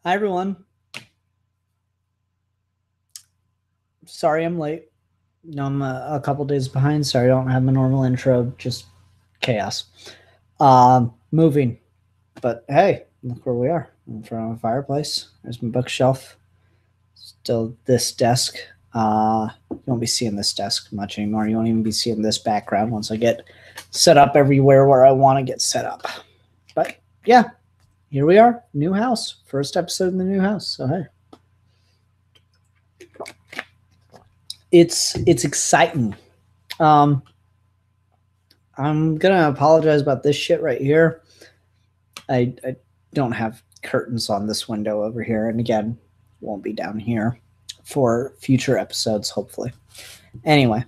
Hi, everyone. Sorry I'm late. No, I'm a couple days behind. Sorry I don't have my normal intro. Just chaos. Moving. But hey, look where we are. In front of a fireplace. There's my bookshelf. Still this desk. You won't be seeing this desk much anymore. You won't even be seeing this background once I get set up everywhere where I want to get set up. But yeah, here we are. New house. First episode in the new house. So hey. It's exciting. I'm gonna apologize about this shit right here. I don't have curtains on this window over here, and again, won't be down here for future episodes, hopefully. Anyway,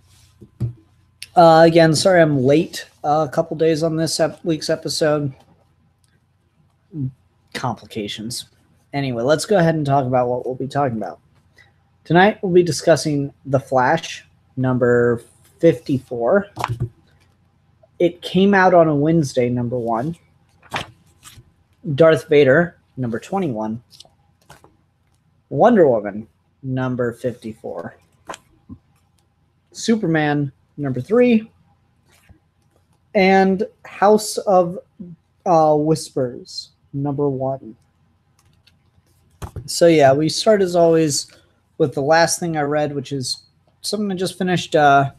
again, sorry I'm late a couple days on this week's episode. Complications. Anyway, let's go ahead and talk about what we'll be talking about. Tonight, we'll be discussing The Flash, number 54. It came out on a Wednesday, number 1. Darth Vader, number 21. Wonder Woman, number 54. Superman, number 3. And House of Whispers, number 1. So yeah, we start as always with the last thing I read, which is something I just finished a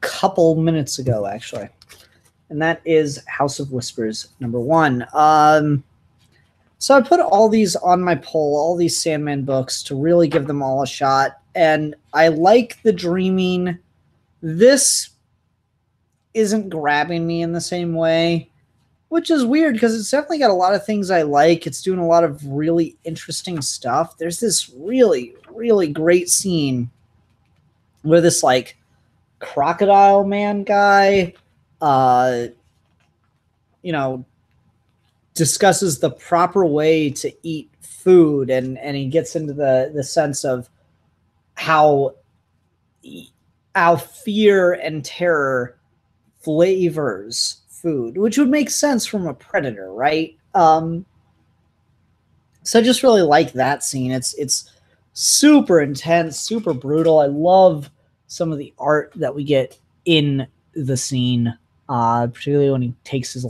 couple minutes ago, actually. And that is House of Whispers, number 1. So I put all these on my poll, all these Sandman books, to really give them all a shot. And I like the dreaming. This isn't grabbing me in the same way, which is weird because it's definitely got a lot of things I like. It's doing a lot of really interesting stuff. There's this really, really great scene where this like crocodile man guy, discusses the proper way to eat food, and he gets into the sense of how fear and terror flavors food, which would make sense from a predator, right? So I just really like that scene. It's super intense, super brutal. I love some of the art that we get in the scene, particularly when he takes his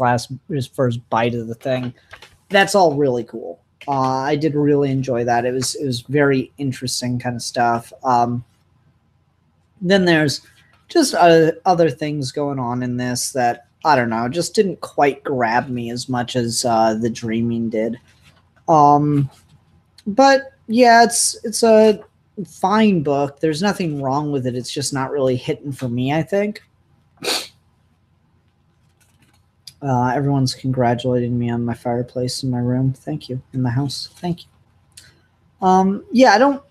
first bite of the thing. That's all really cool. I did really enjoy that. It was very interesting kind of stuff. Then there's just other things going on in this that, I don't know, just didn't quite grab me as much as the dreaming did. But yeah, it's a fine book. There's nothing wrong with it. It's just not really hitting for me, I think. Everyone's congratulating me on my fireplace in my room. Thank you. In the house. Thank you. Yeah, I don't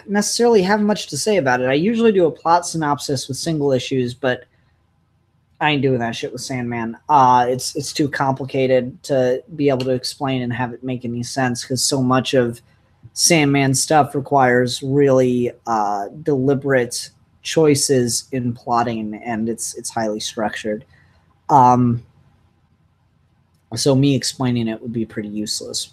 necessarily have much to say about it. I usually do a plot synopsis with single issues, but I ain't doing that shit with Sandman. It's too complicated to be able to explain and have it make any sense, because so much of Sandman stuff requires really deliberate choices in plotting, and it's highly structured. So me explaining it would be pretty useless.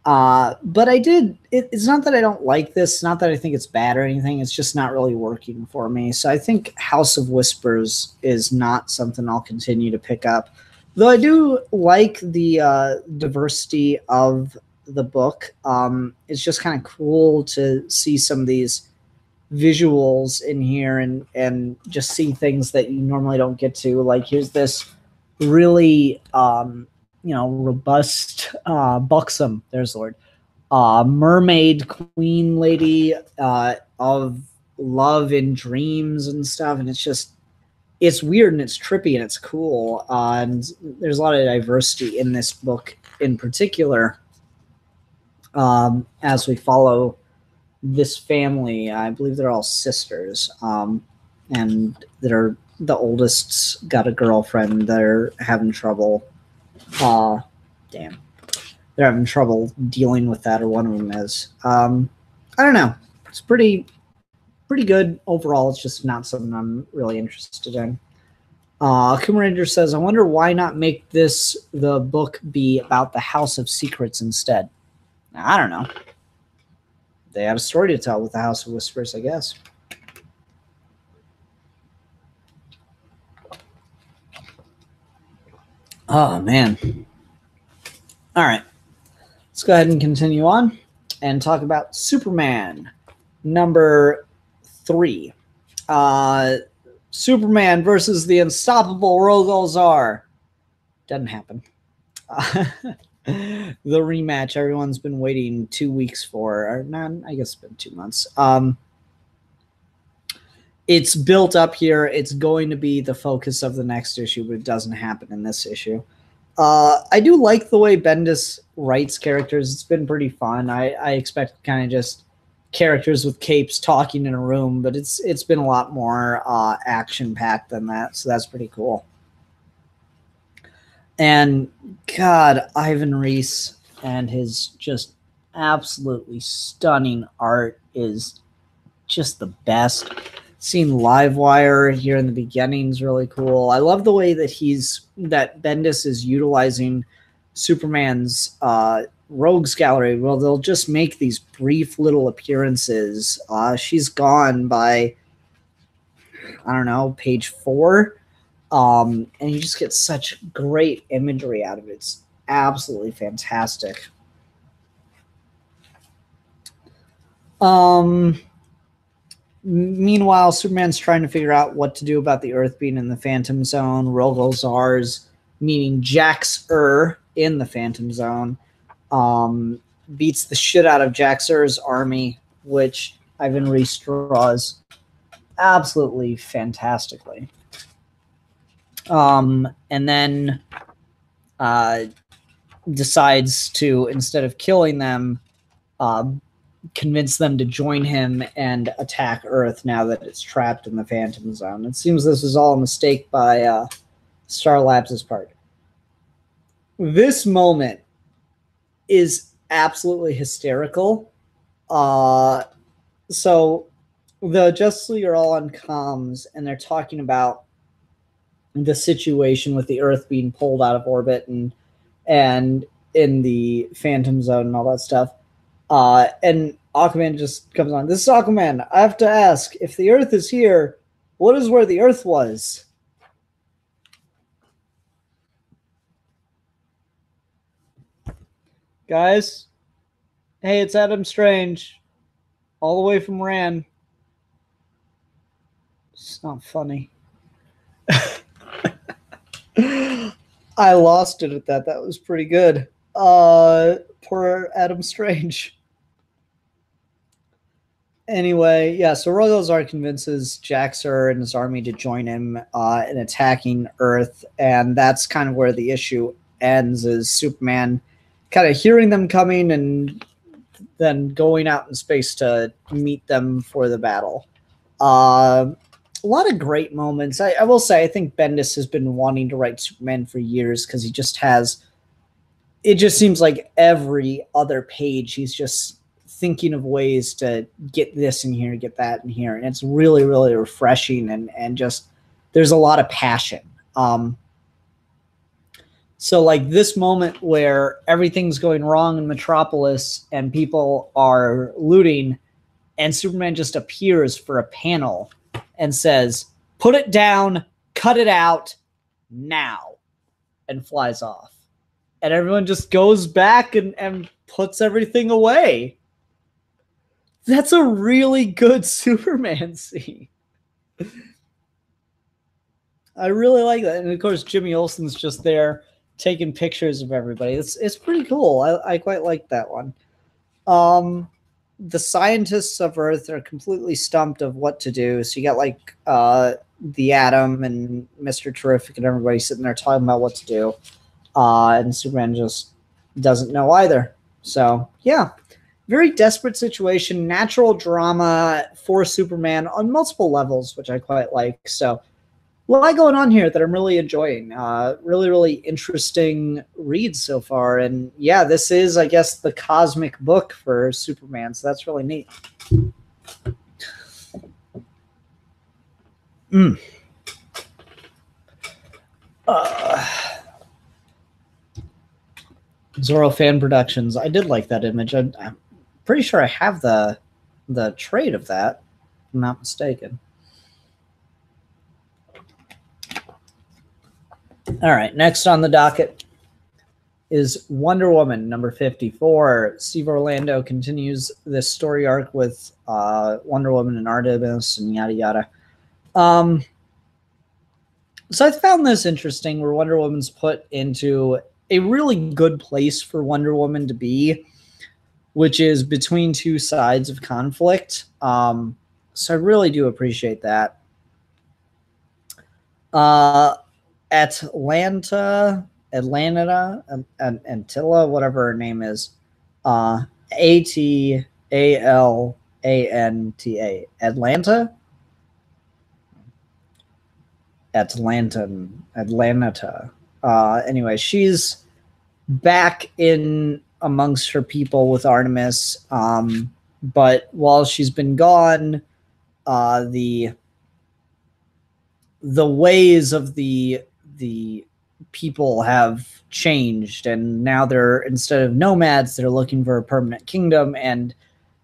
But I did. It's not that I don't like this. It's not that I think it's bad or anything. It's just not really working for me. So I think House of Whispers is not something I'll continue to pick up. Though I do like the diversity of the book. It's just kind of cool to see some of these visuals in here and just see things that you normally don't get to. Like here's this really robust, buxom, there's the word, mermaid queen lady of love and dreams and stuff. And it's weird and it's trippy and it's cool. And there's a lot of diversity in this book in particular, as we follow this family. I believe they're all sisters, and the oldest's got a girlfriend. They're having trouble. They're having trouble dealing with that, or one of them is. I don't know. It's pretty good overall. It's just not something I'm really interested in. Ranger says, I wonder why not make the book be about the House of Secrets instead. I don't know. They have a story to tell with the House of Whispers, I guess. Oh, man. All right. Let's go ahead and continue on and talk about Superman number 3. Superman versus the unstoppable Rogol Czar. Doesn't happen. The rematch everyone's been waiting 2 weeks for, or not, I guess it's been 2 months. It's built up here. It's going to be the focus of the next issue, but it doesn't happen in this issue. I do like the way Bendis writes characters. It's been pretty fun. I expect kind of just characters with capes talking in a room, but it's been a lot more action-packed than that, so that's pretty cool. And God, Ivan Reis and his just absolutely stunning art is just the best. Seeing Livewire here in the beginning is really cool. I love the way that Bendis is utilizing Superman's rogues gallery. Well, they'll just make these brief little appearances. She's gone by, I don't know, page 4. And you just get such great imagery out of it. It's absolutely fantastic. Meanwhile, Superman's trying to figure out what to do about the Earth being in the Phantom Zone. Rogol Czar's, meaning Jax-Ur in the Phantom Zone, beats the shit out of Jax-Ur's army, which Ivan Reis draws absolutely fantastically. And then decides to, instead of killing them, convince them to join him and attack Earth now that it's trapped in the Phantom Zone. It seems this is all a mistake by Star Labs' part. This moment is absolutely hysterical. So the Justice League are all on comms, and they're talking about the situation with the Earth being pulled out of orbit and in the Phantom Zone and all that stuff. And Aquaman just comes on. This is Aquaman. I have to ask, if the Earth is here, what is where the Earth was? Guys, hey, it's Adam Strange, all the way from Ran. It's not funny. I lost it at that. That was pretty good. Poor Adam Strange. Anyway, yeah, so Rogol Czar convinces Jax-Ur and his army to join him in attacking Earth, and that's kind of where the issue ends, is Superman kind of hearing them coming and then going out in space to meet them for the battle. A lot of great moments. I will say, I think Bendis has been wanting to write Superman for years, because he just has, it just seems like every other page he's just thinking of ways to get this in here, get that in here. And it's really, really refreshing, and just, there's a lot of passion. So like this moment where everything's going wrong in Metropolis and people are looting, and Superman just appears for a panel and says, "Put it down, cut it out now," and flies off. And everyone just goes back and puts everything away. That's a really good Superman scene. I really like that. And of course, Jimmy Olsen's just there taking pictures of everybody. It's pretty cool. I quite like that one. The scientists of Earth are completely stumped of what to do. So you got like the Atom and Mr. Terrific and everybody sitting there talking about what to do. And Superman just doesn't know either. So yeah, very desperate situation, natural drama for Superman on multiple levels, which I quite like. So a lot going on here that I'm really enjoying. Really, really interesting read so far. And yeah, this is, I guess, the cosmic book for Superman. So that's really neat. Zorro Fan Productions. I did like that image. I'm pretty sure I have the trade of that, if I'm not mistaken. All right, next on the docket is Wonder Woman number 54. Steve Orlando continues this story arc with Wonder Woman and Artemis and yada yada. So I found this interesting, where Wonder Woman's put into a really good place for Wonder Woman to be, which is between two sides of conflict. So I really do appreciate that. Antilla, whatever her name is, Atlanta, Atlanta. Anyway, she's back in amongst her people with Artemis. But while she's been gone, the ways of the people have changed, and now they're, instead of nomads, they're looking for a permanent kingdom, and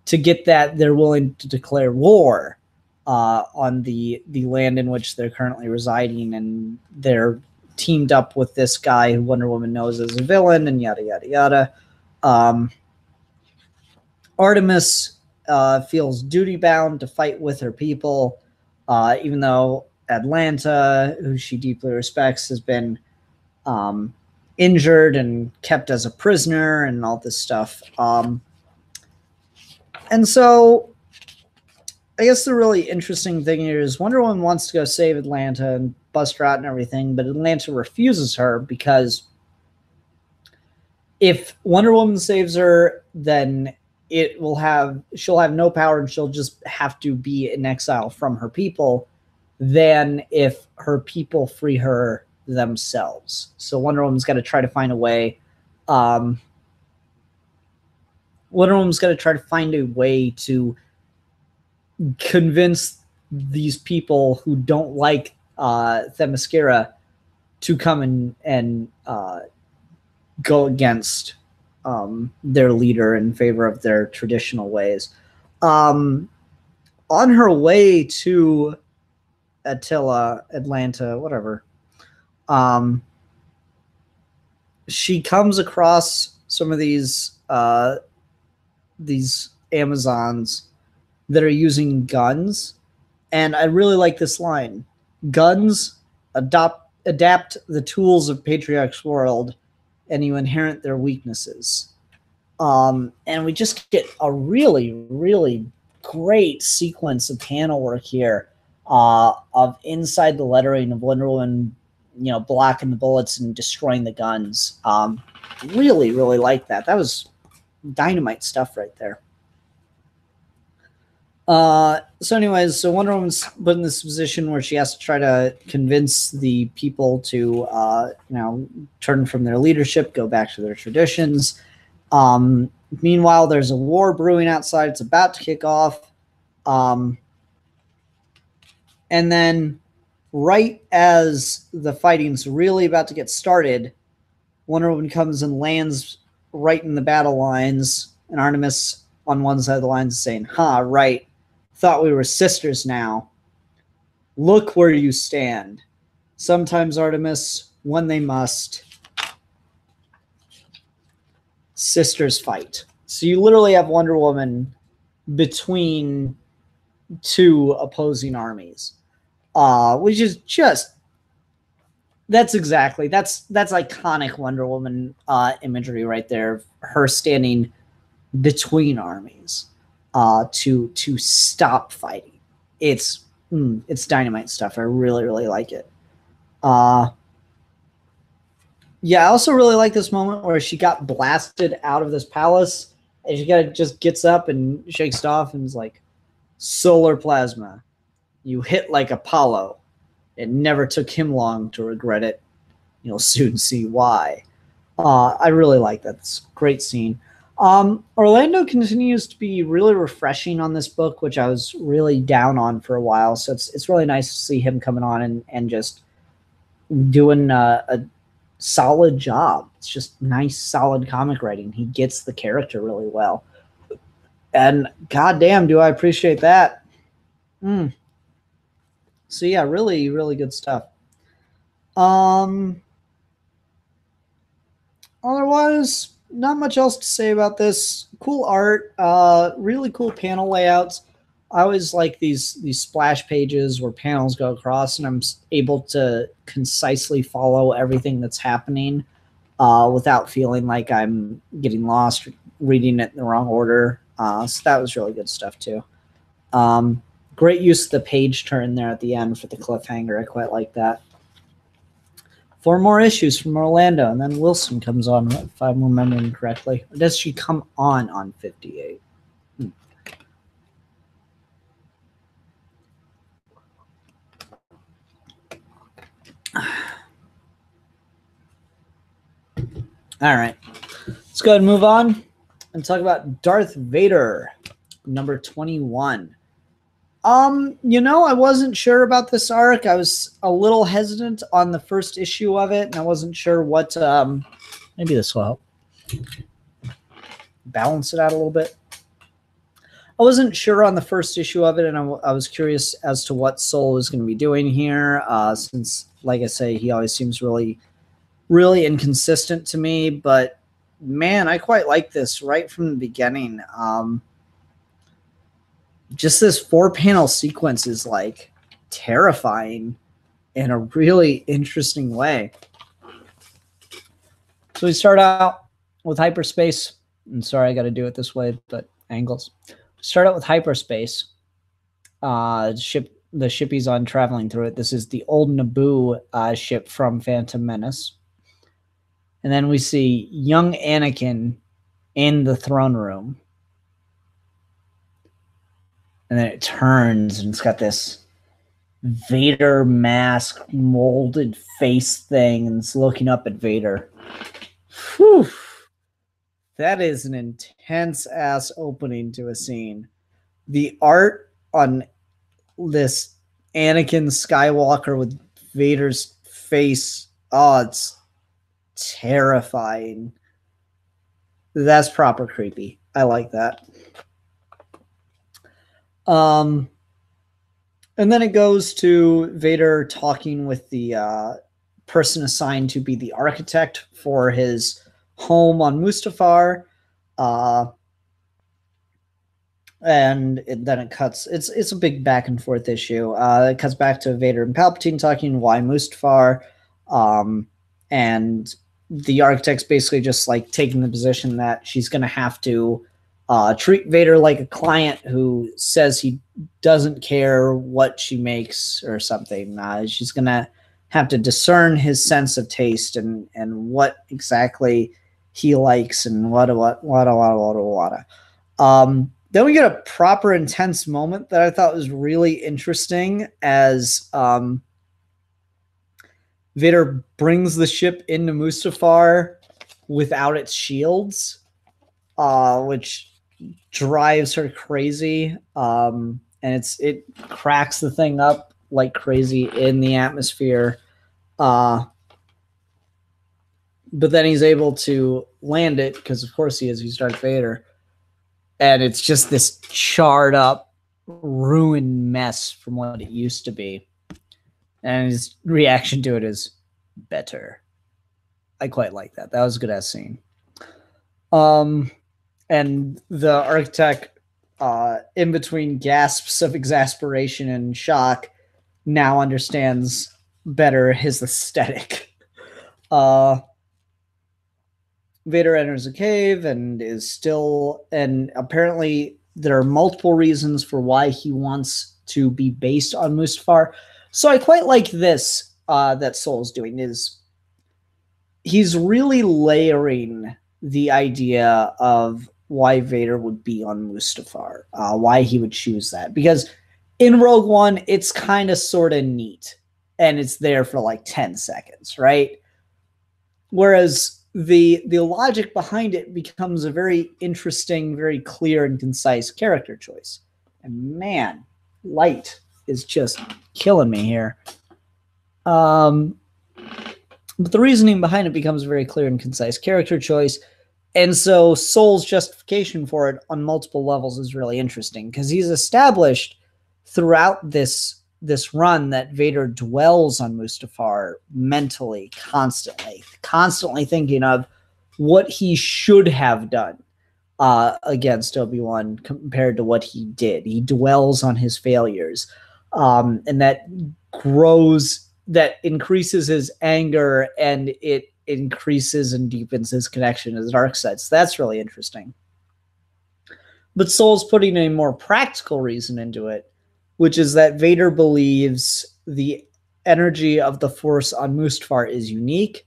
to get that, they're willing to declare war on the land in which they're currently residing, and they're teamed up with this guy who Wonder Woman knows as a villain, and yada yada yada. Artemis feels duty bound to fight with her people, even though Atlanta, who she deeply respects, has been injured and kept as a prisoner and all this stuff. And so I guess the really interesting thing here is Wonder Woman wants to go save Atlanta and bust her out and everything, but Atlanta refuses her, because if Wonder Woman saves her, then she'll have no power, and she'll just have to be in exile from her people, than if her people free her themselves. So Wonder Woman's got to try to find a way. Wonder Woman's got to try to find a way to convince these people who don't like Themyscira to come and go against their leader in favor of their traditional ways. On her way to Atlanta, whatever, she comes across some of these Amazons that are using guns, and I really like this line: "Guns adapt the tools of Patriarch's world, and you inherit their weaknesses." And we just get a really, really great sequence of panel work here of inside the lettering of Wonder Woman, blocking the bullets and destroying the guns. Really, really like that. That was dynamite stuff right there. So anyways, so Wonder Woman's put in this position where she has to try to convince the people to, turn from their leadership, go back to their traditions. Meanwhile, there's a war brewing outside. It's about to kick off. And then right as the fighting's really about to get started, Wonder Woman comes and lands right in the battle lines, and Artemis on one side of the lines is saying, right. Thought we were sisters now. Look where you stand. Sometimes, Artemis, when they must, sisters fight. So you literally have Wonder Woman between two opposing armies, which is just, that's iconic Wonder Woman imagery right there. Her standing between armies. To stop fighting. It's dynamite stuff. I really, really like it. Yeah, I also really like this moment where she got blasted out of this palace, and she just gets up and shakes it off and is like, "Solar plasma, you hit like Apollo. It never took him long to regret it. You'll soon see why." I really like that. It's a great scene. Orlando continues to be really refreshing on this book, which I was really down on for a while. So it's really nice to see him coming on and just doing a solid job. It's just nice, solid comic writing. He gets the character really well. And goddamn, do I appreciate that. So yeah, really, really good stuff. Otherwise, not much else to say about this. Cool art, really cool panel layouts. I always like these splash pages where panels go across and I'm able to concisely follow everything that's happening without feeling like I'm getting lost, reading it in the wrong order. So that was really good stuff too. Great use of the page turn there at the end for the cliffhanger. I quite like that. 4 more issues from Orlando, and then Wilson comes on, if I'm remembering correctly. Or does she come on 58? All right. Let's go ahead and move on and talk about Darth Vader, number 21. I wasn't sure about this arc. I was a little hesitant on the first issue of it, and I wasn't sure what maybe this will help balance it out a little bit. I wasn't sure on the first issue of it, and I was curious as to what Soule was going to be doing here, since, like I say, he always seems really, really inconsistent to me. But man, I quite like this right from the beginning. Just this 4-panel sequence is like terrifying in a really interesting way. So we start out with hyperspace. I'm sorry, I got to do it this way, but angles. Start out with hyperspace. The ship he's on traveling through it. This is the old Naboo ship from Phantom Menace. And then we see young Anakin in the throne room. And then it turns and it's got this Vader mask molded face thing and it's looking up at Vader. Whew. That is an intense ass opening to a scene. The art on this Anakin Skywalker with Vader's face, it's terrifying. That's proper creepy. I like that. And then it goes to Vader talking with the person assigned to be the architect for his home on Mustafar. And then it cuts. It's a big back and forth issue. It cuts back to Vader and Palpatine talking why Mustafar. And the architect's basically just like taking the position that she's going to have to treat Vader like a client who says he doesn't care what she makes or something. She's going to have to discern his sense of taste and what exactly he likes and what. Then we get a proper intense moment that I thought was really interesting as Vader brings the ship into Mustafar without its shields, which drives her crazy, and it cracks the thing up like crazy in the atmosphere, but then he's able to land it because of course he is, he's Darth Vader, and it's just this charred up ruined mess from what it used to be, and his reaction to it is better. I quite like that. That was a good ass scene. And the architect, in between gasps of exasperation and shock, now understands better his aesthetic. Vader enters a cave and and apparently there are multiple reasons for why he wants to be based on Mustafar. So I quite like this that Soule's doing, is he's really layering the idea of why Vader would be on Mustafar, why he would choose that. Because in Rogue One, it's kind of sort of neat, and it's there for like 10 seconds, right? Whereas the logic behind it becomes a very interesting, very clear and concise character choice. And man, Light is just killing me here. But the reasoning behind it becomes very clear and concise. Character choice. And so Soule's justification for it on multiple levels is really interesting because he's established throughout this run that Vader dwells on Mustafar mentally, constantly thinking of what he should have done against Obi-Wan compared to what he did. He dwells on his failures, and that increases his anger, and it increases and deepens his connection to the dark side. So that's really interesting. But Soule's putting a more practical reason into it, which is that Vader believes the energy of the Force on Mustafar is unique,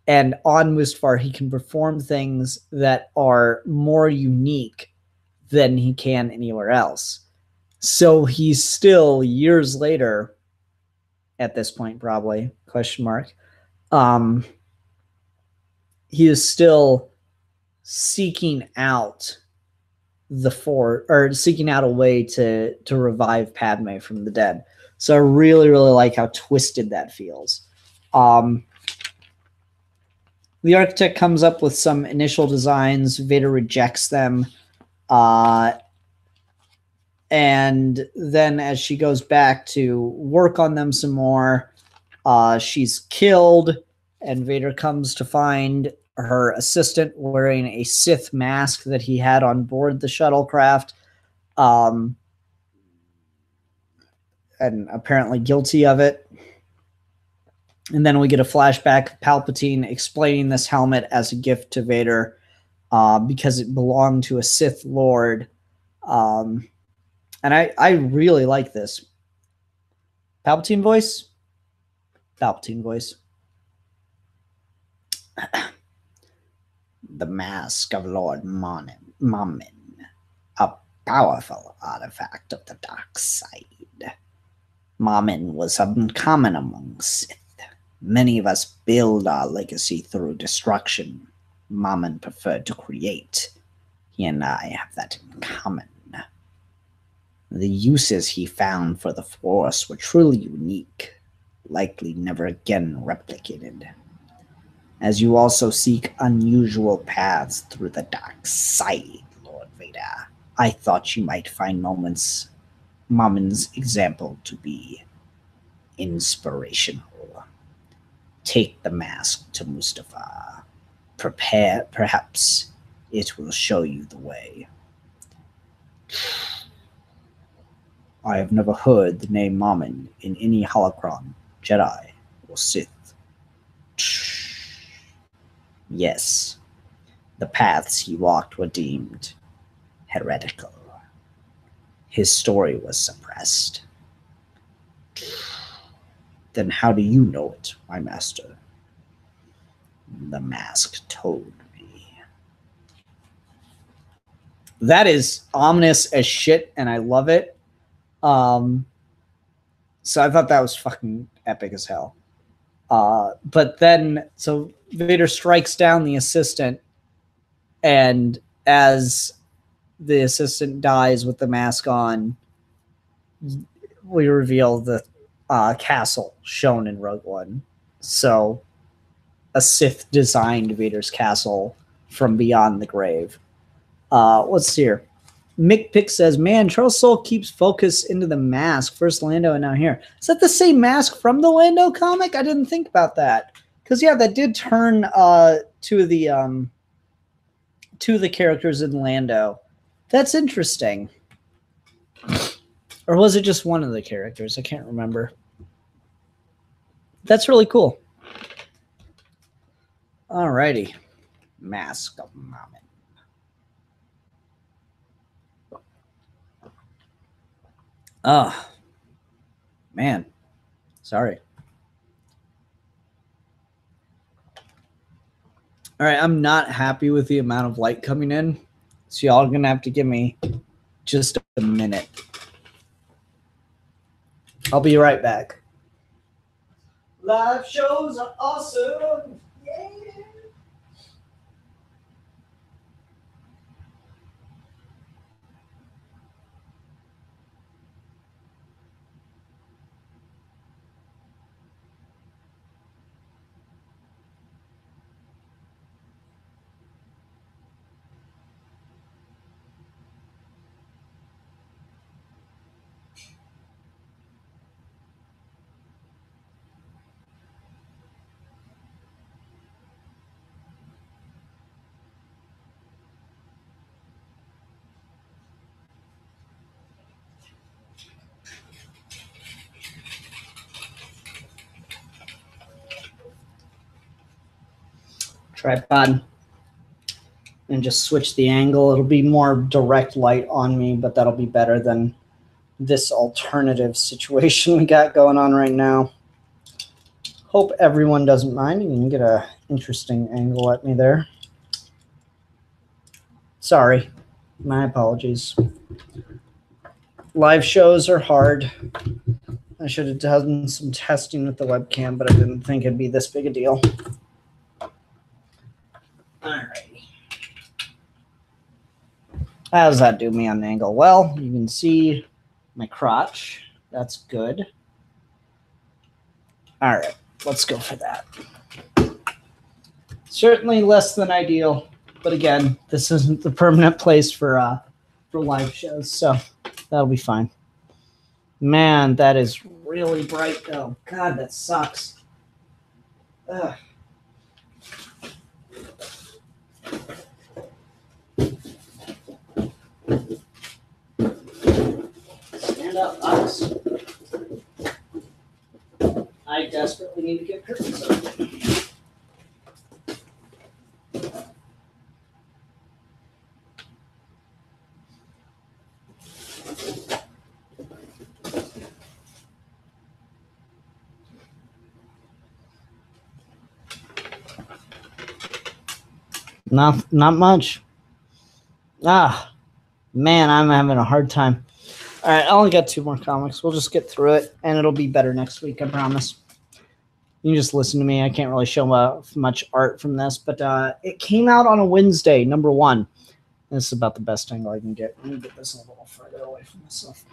and on Mustafar he can perform things that are more unique than he can anywhere else. So he's still, years later, at this point probably, question mark, he is still seeking out the Force, or seeking out a way to revive Padme from the dead. So I really, really like how twisted that feels. The architect comes up with some initial designs. Vader rejects them. And then as she goes back to work on them some more, she's killed, and Vader comes to find her assistant wearing a Sith mask that he had on board the shuttlecraft, and apparently guilty of it. And then we get a flashback of Palpatine explaining this helmet as a gift to Vader because it belonged to a Sith Lord. And I really like this. Palpatine voice? Palpatine voice. The mask of Lord Momin, a powerful artifact of the dark side. Momin was uncommon among Sith. Many of us build our legacy through destruction. Momin preferred to create. He and I have that in common. The uses he found for the Force were truly unique, likely never again replicated. As you also seek unusual paths through the dark side, Lord Vader, I thought you might find Momin's example to be inspirational. Take the mask to Mustafar. Perhaps it will show you the way. I have never heard the name Momin in any holocron, Jedi, or Sith. Yes, the paths he walked were deemed heretical. His story was suppressed. Then how do you know it, my master? The mask told me. That is ominous as shit, and I love it. So I thought that was fucking epic as hell. But then, so Vader strikes down the assistant, and as the assistant dies with the mask on, we reveal the castle shown in Rogue One. So a Sith designed Vader's castle from beyond the grave. Let's see here. Mick Pick says, man, Charles Soule keeps focus into the mask. First Lando and now here. Is that the same mask from the Lando comic? I didn't think about that. Because, yeah, that did turn to the characters in Lando. That's interesting. Or was it just one of the characters? I can't remember. That's really cool. Alrighty. Mask of Momin. Oh, man. Sorry. All right, I'm not happy with the amount of light coming in, so y'all are going to have to give me just a minute. I'll be right back. Live shows are awesome. Yeah. tripod and just switch the angle. It'll be more direct light on me, but that'll be better than this alternative situation we got going on right now. Hope everyone doesn't mind. You can get an interesting angle at me there. Sorry. My apologies. Live shows are hard. I should have done some testing with the webcam, but I didn't think it'd be this big a deal. Alrighty. How does that do me on the angle? Well, you can see my crotch. That's good. All right, let's go for that. Certainly less than ideal, but again, this isn't the permanent place for live shows, so that'll be fine. Man, that is really bright, though. God, that sucks. Ugh. Stand up, Ox. I desperately need to get curtains open. Not much. Man, I'm having a hard time. All right, I only got 2 more comics. We'll just get through it, and it'll be better next week, I promise. You can just listen to me. I can't really show much art from this, but it came out on a Wednesday, #1. This is about the best angle I can get. Let me get this a little further away from myself.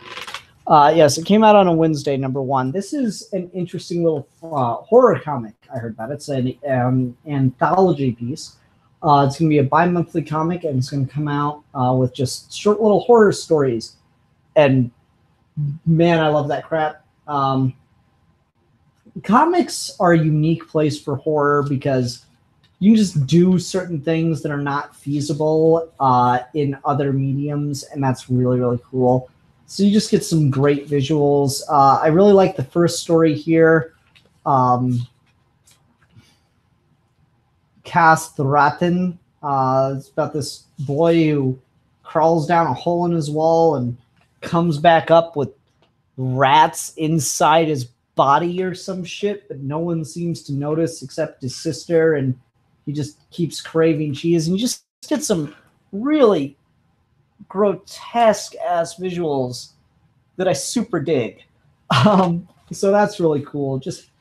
Yes, it came out on a Wednesday, #1. This is an interesting little horror comic I heard about. It's an anthology piece. It's going to be a bi-monthly comic, and it's going to come out with just short little horror stories. And, man, I love that crap. Comics are a unique place for horror because you can just do certain things that are not feasible in other mediums, and that's really, really cool. So you just get some great visuals. I really like the first story here. Castraten. It's about this boy who crawls down a hole in his wall and comes back up with rats inside his body or some shit, but no one seems to notice except his sister, and he just keeps craving cheese. And you just get some really grotesque ass visuals that I super dig. So that's really cool. Just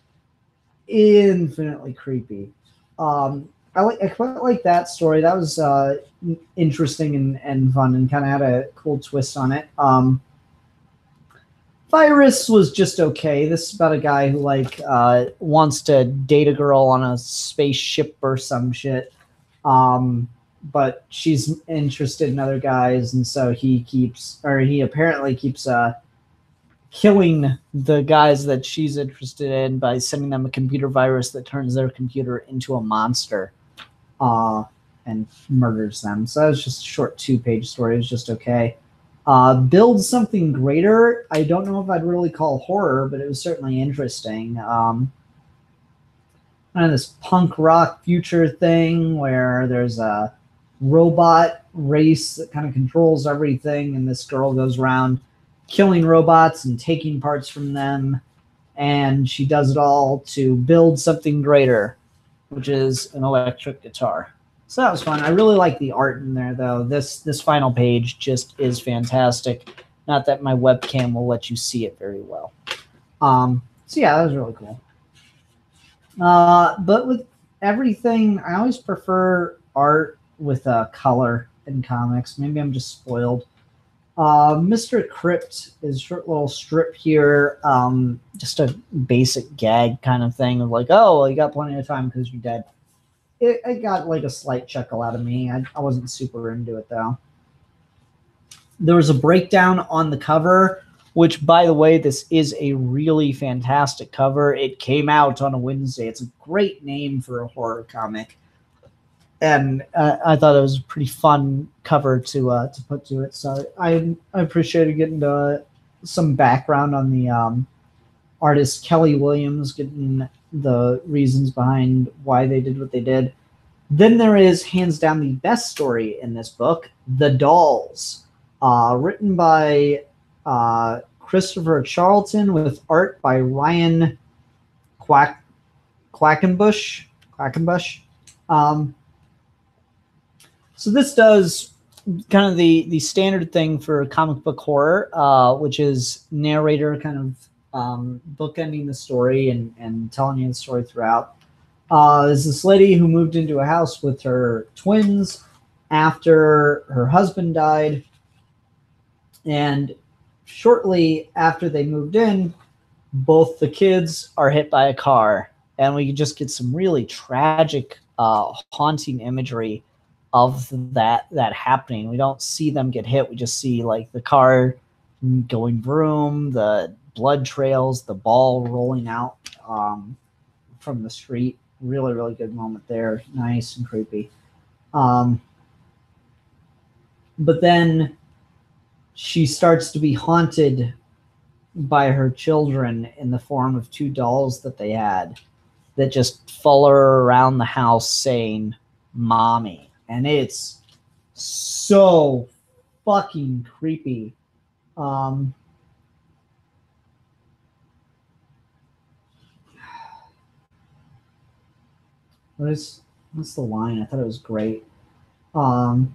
infinitely creepy. I quite like that story. That was interesting and fun, and kind of had a cool twist on it. Virus was just okay. This is about a guy who wants to date a girl on a spaceship or some shit, but she's interested in other guys, and so he apparently keeps killing the guys that she's interested in by sending them a computer virus that turns their computer into a monster and murders them. So that was just a short 2-page story. It was just okay. Build Something Greater. I don't know if I'd really call horror, but it was certainly interesting. Kind of this punk rock future thing where there's a robot race that kind of controls everything, and this girl goes around killing robots and taking parts from them, and she does it all to build something greater, which is an electric guitar. So that was fun. I really like the art in there, though. This final page just is fantastic. Not that my webcam will let you see it very well. So yeah, that was really cool. But with everything, I always prefer art with color in comics. Maybe I'm just spoiled. Mr. Crypt is a short little strip here. Just a basic gag kind of thing of like, oh, well, you got plenty of time because you're dead. It got like a slight chuckle out of me. I wasn't super into it, though. There was a breakdown on the cover, which, by the way, this is a really fantastic cover. It came out on a Wednesday. It's a great name for a horror comic. And I thought it was a pretty fun cover to put to it. So I appreciated getting some background on the artist Kelly Williams, getting the reasons behind why they did what they did. Then there is, hands down, the best story in this book, The Dolls, written by Christopher Charlton with art by Ryan Quackenbush. So this does kind of the standard thing for comic book horror, which is narrator kind of bookending the story and telling you the story throughout. There's this lady who moved into a house with her twins after her husband died. And shortly after they moved in, both the kids are hit by a car. And we just get some really tragic, haunting imagery of that happening. We don't see them get hit. We just see like the car going vroom, the blood trails, the ball rolling out from the street. Really, really good moment there. Nice and creepy. But then she starts to be haunted by her children in the form of two dolls that they had that just follow her around the house saying, "Mommy." And it's so fucking creepy. What's the line? I thought it was great. Oh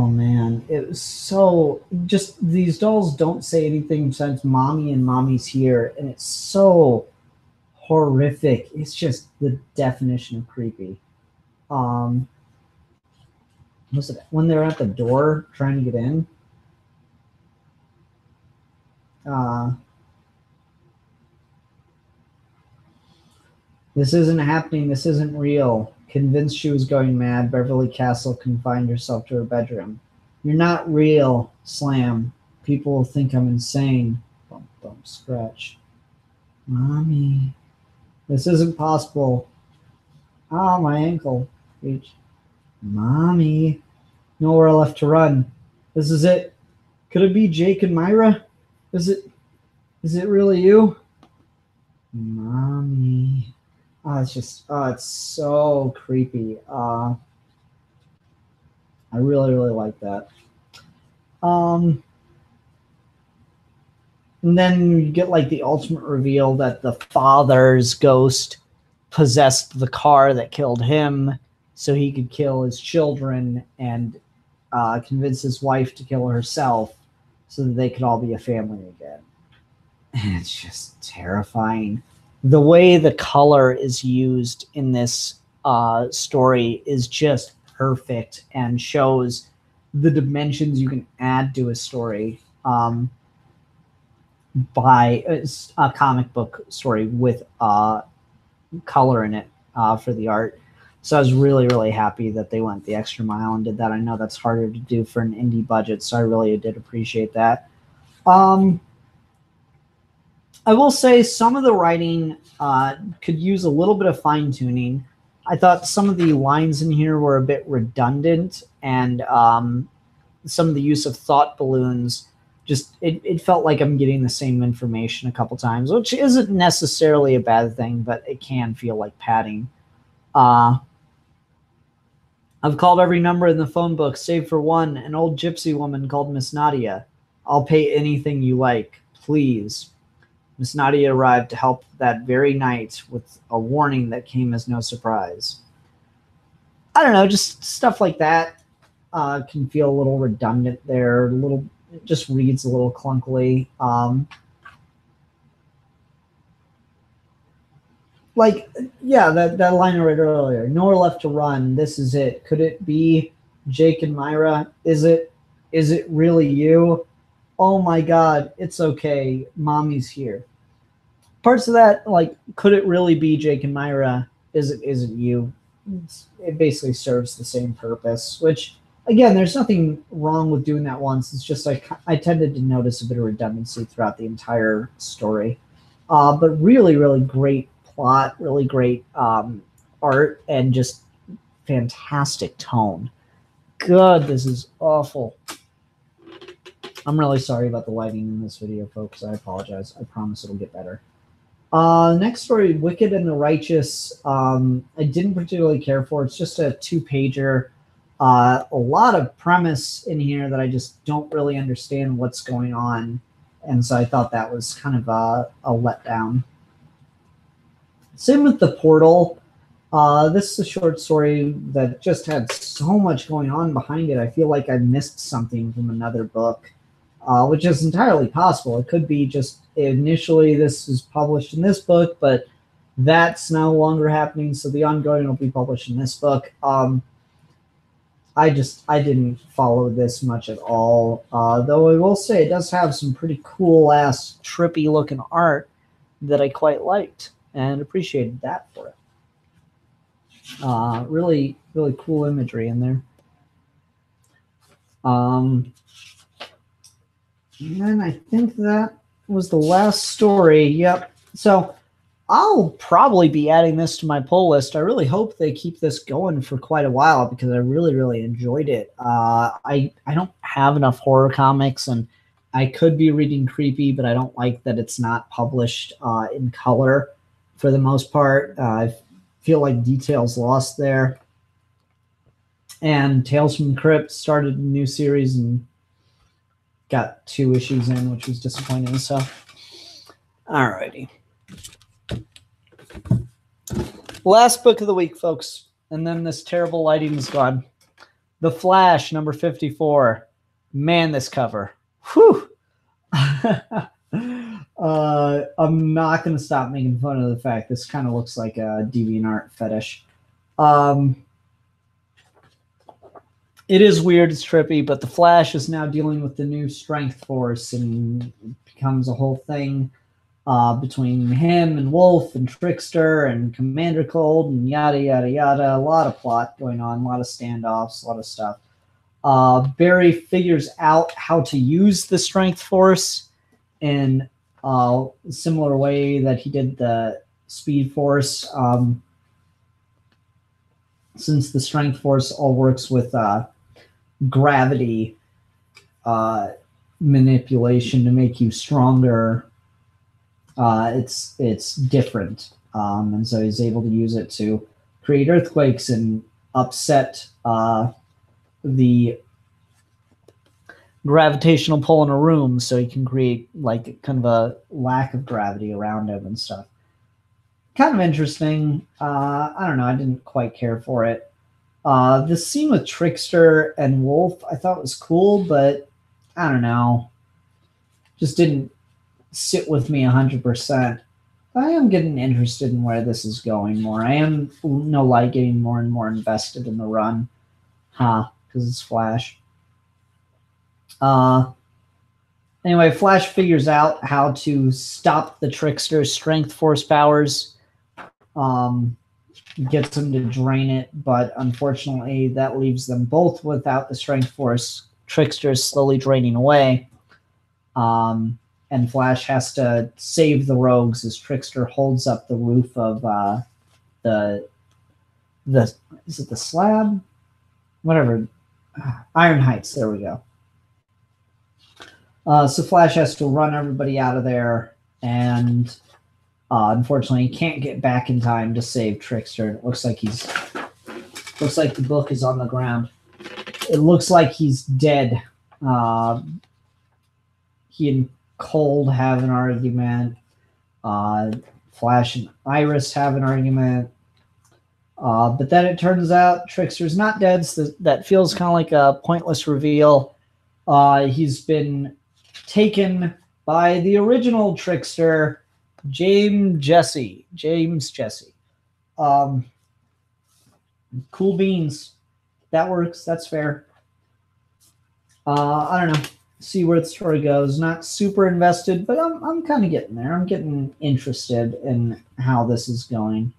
man, it was so, just these dolls don't say anything besides "Mommy" and "Mommy's here," and it's so horrific. It's just the definition of creepy. Was it when they're at the door trying to get in? This isn't happening. This isn't real. Convinced she was going mad, Beverly Castle confined herself to her bedroom. You're not real. Slam. People will think I'm insane. Bump, bump, scratch. Mommy. This isn't possible. Ah, my ankle. Reach. Mommy. Nowhere left to run. This is it. Could it be Jake and Myra? Is it really you? Mommy. Oh, it's so creepy. I really, really like that. And then you get like the ultimate reveal that the father's ghost possessed the car that killed him so he could kill his children and convince his wife to kill herself so that they could all be a family again. And it's just terrifying. The way the color is used in this story is just perfect and shows the dimensions you can add to a story by a comic book story with color in it for the art. So I was really, really happy that they went the extra mile and did that. I know that's harder to do for an indie budget, so I really did appreciate that. I will say some of the writing could use a little bit of fine-tuning. I thought some of the lines in here were a bit redundant, and some of the use of thought balloons, just it felt like I'm getting the same information a couple times, which isn't necessarily a bad thing, but it can feel like padding. I've called every number in the phone book, save for one, an old gypsy woman called Miss Nadia. I'll pay anything you like, please. Miss Nadia arrived to help that very night with a warning that came as no surprise. I don't know, just stuff like that can feel a little redundant there. It just reads a little clunkily. That line I read earlier. Nowhere left to run. This is it. Could it be Jake and Myra? Is it really you? Oh my God, it's okay. Mommy's here. Parts of that, like, could it really be Jake and Myra? Is it you? It basically serves the same purpose, which, again, there's nothing wrong with doing that once. It's just like I tended to notice a bit of redundancy throughout the entire story. But really, really great plot, really great art, and just fantastic tone. God, this is awful. I'm really sorry about the lighting in this video, folks. I apologize. I promise it'll get better. Next story, Wicked and the Righteous. I didn't particularly care for. It's just a 2-pager. A lot of premise in here that I just don't really understand what's going on. And so I thought that was kind of a letdown. Same with The Portal. This is a short story that just had so much going on behind it. I feel like I missed something from another book, which is entirely possible. It could be just initially this is published in this book, but that's no longer happening, so the ongoing will be published in this book. I didn't follow this much at all, though I will say it does have some pretty cool-ass, trippy-looking art that I quite liked and appreciated that for it. Really, really cool imagery in there. And I think that was the last story. Yep. So I'll probably be adding this to my pull list. I really hope they keep this going for quite a while because I really, really enjoyed it. I don't have enough horror comics, and I could be reading creepy, but I don't like that it's not published in color for the most part. I feel like details lost there. And Tales from the Crypt started a new series and got 2 issues in, which was disappointing. So, alrighty. Last book of the week, folks. And then this terrible lighting is gone. The Flash, number 54. Man, this cover. Whew. I'm not going to stop making fun of the fact this kind of looks like a DeviantArt fetish. It is weird, it's trippy, but the Flash is now dealing with the new Strength Force, and it becomes a whole thing between him and Wolf and Trickster and Commander Cold and yada, yada, yada. A lot of plot going on, a lot of standoffs, a lot of stuff. Barry figures out how to use the Strength Force in a similar way that he did the Speed Force. Since the Strength Force all works with gravity manipulation to make you stronger, it's different. And so he's able to use it to create earthquakes and upset the gravitational pull in a room, so he can create like kind of a lack of gravity around him and stuff. Kind of interesting. I don't know. I didn't quite care for it. The scene with Trickster and Wolf I thought was cool, but I don't know. Just didn't sit with me 100%. I am getting interested in where this is going more. I am, no lie, getting more and more invested in the run. Because it's Flash. Anyway, Flash figures out how to stop the Trickster's Strength Force powers. Gets him to drain it, but unfortunately that leaves them both without the Strength Force. Trickster is slowly draining away. And Flash has to save the rogues as Trickster holds up the roof of the is it the slab? Whatever. Iron Heights, there we go. So Flash has to run everybody out of there, and unfortunately he can't get back in time to save Trickster. It looks like the book is on the ground. It looks like he's dead. He and Cold have an argument. Flash and Iris have an argument. But then it turns out Trickster's not dead, so that feels kind of like a pointless reveal. He's been taken by the original Trickster, James Jesse. Cool beans. That works. That's fair. I don't know. See where the story goes. Not super invested, but I'm kind of getting there. I'm getting interested in how this is going.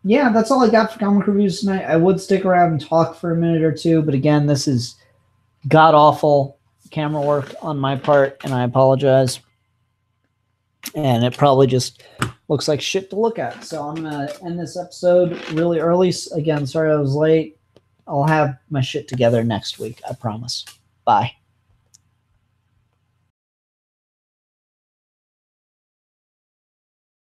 Yeah, that's all I got for comic reviews tonight. I would stick around and talk for a minute or two, but again, this is god-awful camera work on my part, and I apologize. And it probably just looks like shit to look at. So I'm going to end this episode really early. Again, sorry I was late. I'll have my shit together next week, I promise. Bye.